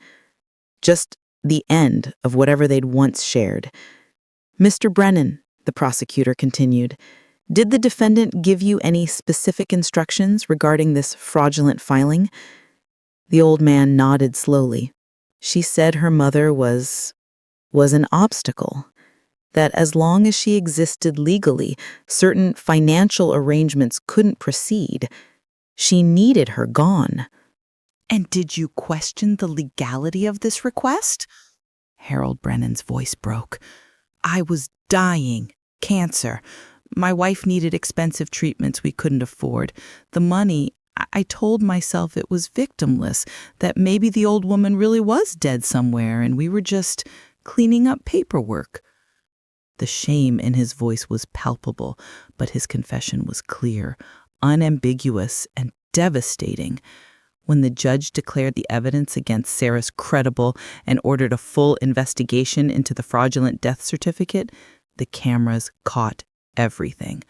just the end of whatever they'd once shared. "Mr. Brennan," the prosecutor continued, "did the defendant give you any specific instructions regarding this fraudulent filing?" The old man nodded slowly. "She said her mother was was an obstacle, that as long as she existed legally, certain financial arrangements couldn't proceed. She needed her gone. And did you question the legality of this request? Harold Brennan's voice broke. I was dying. Cancer. My wife needed expensive treatments we couldn't afford. The money, I told myself it was victimless, that maybe the old woman really was dead somewhere and we were just cleaning up paperwork. The shame in his voice was palpable, but his confession was clear, unambiguous, and devastating. When the judge declared the evidence against Sarah's credible and ordered a full investigation into the fraudulent death certificate, the cameras caught everything.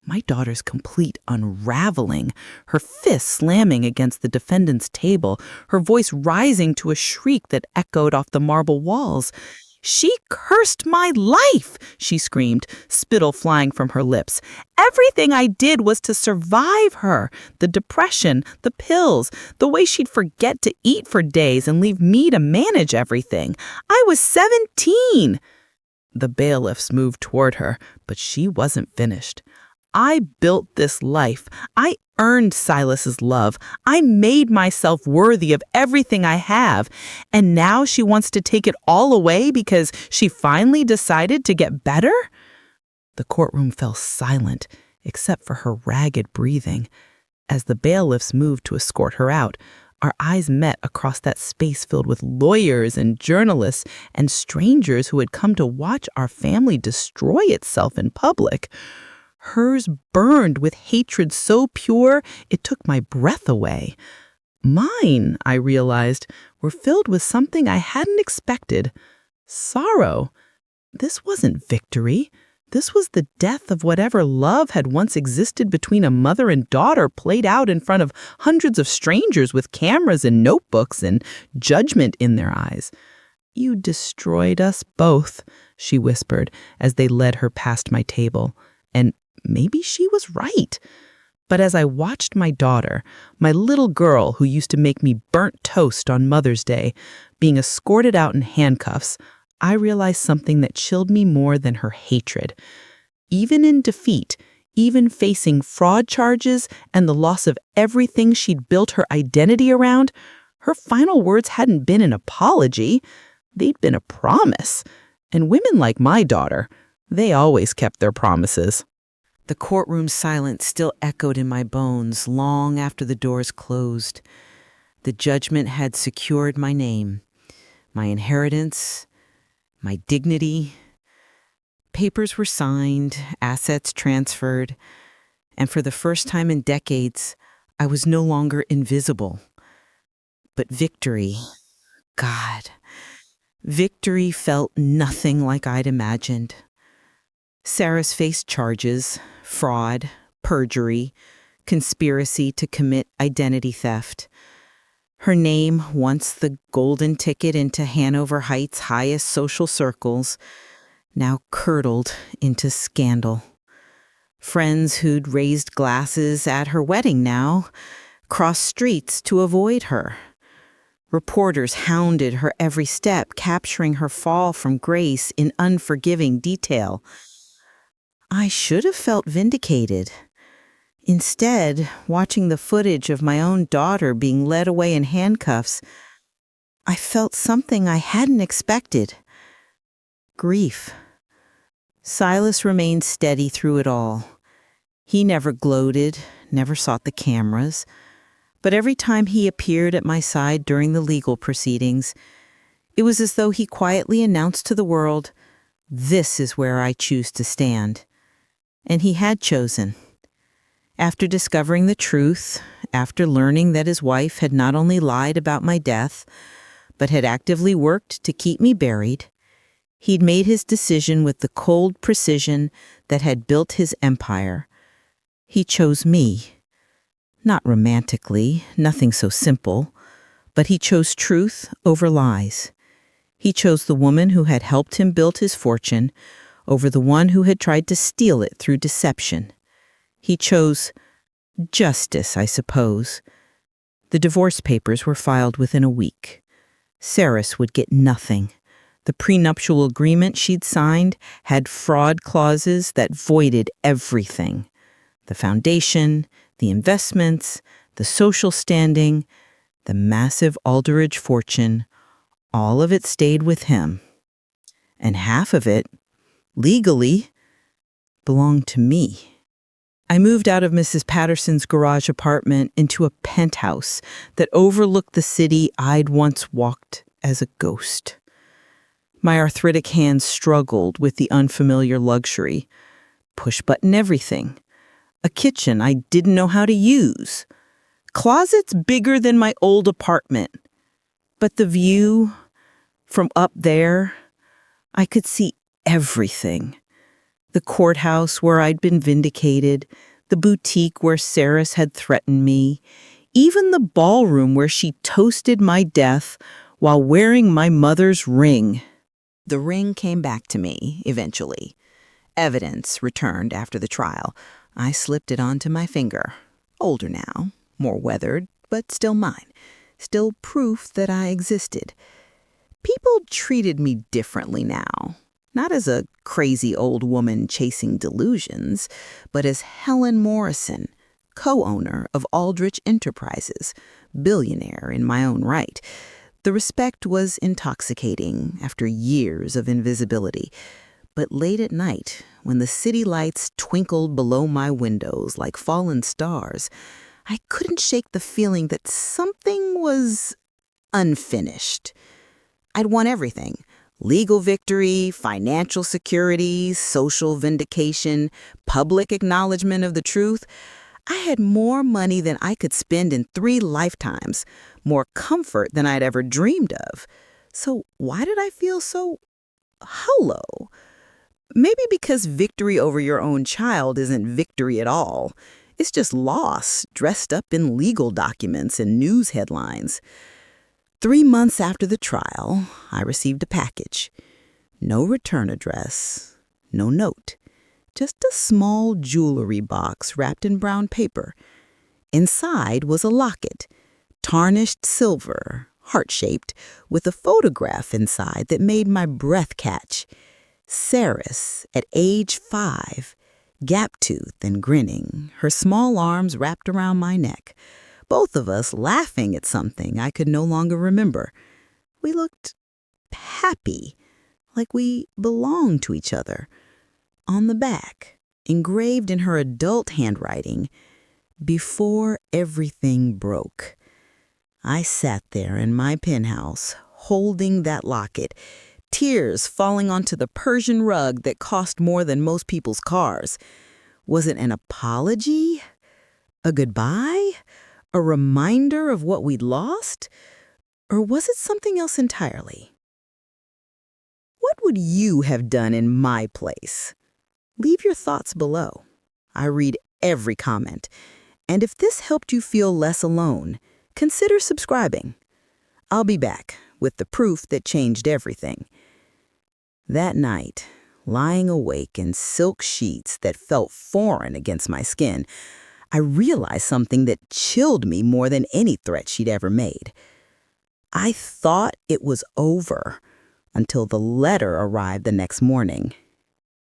My daughter's complete unraveling, her fist slamming against the defendant's table, her voice rising to a shriek that echoed off the marble walls. "She cursed my life!" she screamed, spittle flying from her lips. "Everything I did was to survive her. The depression, the pills, the way she'd forget to eat for days and leave me to manage everything. I was 17. The bailiffs moved toward her, but she wasn't finished. "I built this life. I earned Silas's love. I made myself worthy of everything I have. And now she wants to take it all away because she finally decided to get better?" The courtroom fell silent, except for her ragged breathing. As the bailiffs moved to escort her out, our eyes met across that space filled with lawyers and journalists and strangers who had come to watch our family destroy itself in public. Hers burned with hatred so pure it took my breath away. Mine, I realized, were filled with something I hadn't expected. Sorrow. This wasn't victory. This was the death of whatever love had once existed between a mother and daughter, played out in front of hundreds of strangers with cameras and notebooks and judgment in their eyes. "You destroyed us both," she whispered as they led her past my table. And maybe she was right. But as I watched my daughter, my little girl who used to make me burnt toast on Mother's Day, being escorted out in handcuffs, I realized something that chilled me more than her hatred. Even in defeat, even facing fraud charges and the loss of everything she'd built her identity around, her final words hadn't been an apology. They'd been a promise. And women like my daughter, they always kept their promises. The courtroom silence still echoed in my bones long after the doors closed. The judgment had secured my name, my inheritance, my dignity. Papers were signed, assets transferred, and for the first time in decades, I was no longer invisible. But victory, God, victory felt nothing like I'd imagined. Sarah's faced charges, fraud, perjury, conspiracy to commit identity theft. Her name, once the golden ticket into Hanover Heights' highest social circles, now curdled into scandal. Friends who'd raised glasses at her wedding now crossed streets to avoid her. Reporters hounded her every step, capturing her fall from grace in unforgiving detail. I should have felt vindicated. Instead, watching the footage of my own daughter being led away in handcuffs, I felt something I hadn't expected. Grief. Silas remained steady through it all. He never gloated, never sought the cameras. But every time he appeared at my side during the legal proceedings, it was as though he quietly announced to the world, "This is where I choose to stand." And he had chosen. After discovering the truth, after learning that his wife had not only lied about my death, but had actively worked to keep me buried, he'd made his decision with the cold precision that had built his empire. He chose me. Not romantically, nothing so simple, but he chose truth over lies. He chose the woman who had helped him build his fortune over the one who had tried to steal it through deception. He chose justice, I suppose. The divorce papers were filed within a week. Saris would get nothing. The prenuptial agreement she'd signed had fraud clauses that voided everything. The foundation, the investments, the social standing, the massive Alderich fortune, all of it stayed with him. And half of it, legally, belonged to me. I moved out of Mrs. Patterson's garage apartment into a penthouse that overlooked the city I'd once walked as a ghost. My arthritic hands struggled with the unfamiliar luxury. Push-button everything. A kitchen I didn't know how to use. Closets bigger than my old apartment. But the view from up there, I could see everything. The courthouse where I'd been vindicated, the boutique where Saris had threatened me, even the ballroom where she toasted my death while wearing my mother's ring. The ring came back to me, eventually. Evidence returned after the trial. I slipped it onto my finger. Older now, more weathered, but still mine. Still proof that I existed. People treated me differently now. Not as a crazy old woman chasing delusions, but as Helen Morrison, co-owner of Aldrich Enterprises, billionaire in my own right. The respect was intoxicating after years of invisibility. But late at night, when the city lights twinkled below my windows like fallen stars, I couldn't shake the feeling that something was unfinished. I'd won everything. Legal victory, financial security, social vindication, public acknowledgement of the truth. I had more money than I could spend in 3 lifetimes, more comfort than I'd ever dreamed of. So why did I feel so hollow? Maybe because victory over your own child isn't victory at all. It's just loss dressed up in legal documents and news headlines. 3 months after the trial, I received a package. No return address, no note. Just a small jewelry box wrapped in brown paper. Inside was a locket, tarnished silver, heart-shaped, with a photograph inside that made my breath catch. Saris, at age 5, gap-toothed and grinning, her small arms wrapped around my neck. Both of us laughing at something I could no longer remember. We looked happy, like we belonged to each other. On the back, engraved in her adult handwriting, "Before everything broke." I sat there in my penthouse, holding that locket, tears falling onto the Persian rug that cost more than most people's cars. Was it an apology? A goodbye? A reminder of what we'd lost? Or was it something else entirely? What would you have done in my place? Leave your thoughts below. I read every comment. And if this helped you feel less alone, consider subscribing. I'll be back with the proof that changed everything. That night, lying awake in silk sheets that felt foreign against my skin, I realized something that chilled me more than any threat she'd ever made. I thought it was over until the letter arrived the next morning.